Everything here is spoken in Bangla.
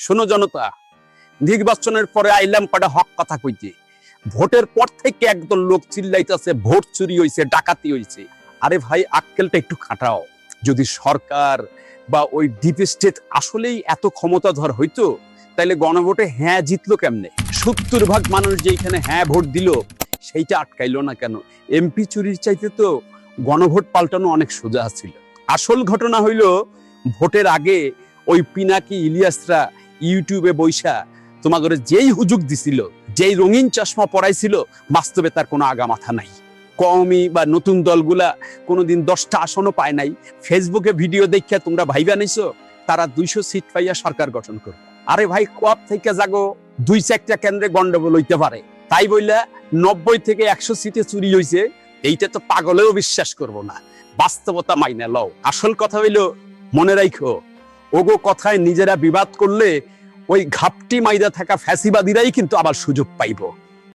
শোনো জনতা, নির্বাচনের পরে আইলাম কটা হক কথা কইতে। ভোটের পর থেকে একদল লোক চিল্লাইতেছে ভোট চুরি হইছে, ডাকাতি হইছে। আরে ভাই, আক্কেলটা একটু খাটাও। যদি সরকার বা ওই ডিপ স্টেট আসলেই এত ক্ষমতাধর হইতো, তাইলে গণভোটে হ্যাঁ জিতলো কেমনে? 70% মানুষ যেখানে হ্যাঁ ভোট দিল, সেইটা আটকাইলো না কেন? এমপি চুরির চাইতে তো গণভোট পাল্টানো অনেক সোজা ছিল। আসল ঘটনা হইল, ভোটের আগে ওই পিনাকি ইলিয়াসরা ইউটিউবে বইসা তোমাদের যেই হুজুগ দিছিল, যেই রঙিন চশমা পরাইছিল, বাস্তবে তার কোনো আগা মাথা নাই। কওমি বা নতুন দলগুলা কোনোদিন 10টা আসনও পায় নাই। ফেসবুকে ভিডিও দেখিয়া তোমরা ভাইবা নিছো তারা 200 সিট পাইয়া সরকার গঠন করবে। আরে ভাই, কোয়াপ থেকে জাগো 2-4টা কেন্দ্রে গন্ডগোল হইতে পারে, তাই বইলা 90 থেকে 100 সিটে চুরি হইছে, এইটা তো পাগলেও বিশ্বাস করব না। বাস্তবতা মাইনে লও। আসল কথা হইল, মনে রাখো, ওগো কথায় নিজেরা বিবাদ করলে ওই ঘাপটি মাইদা থাকা ফ্যাসিবাদীরাই কিন্তু আবার সুযোগ পাইব।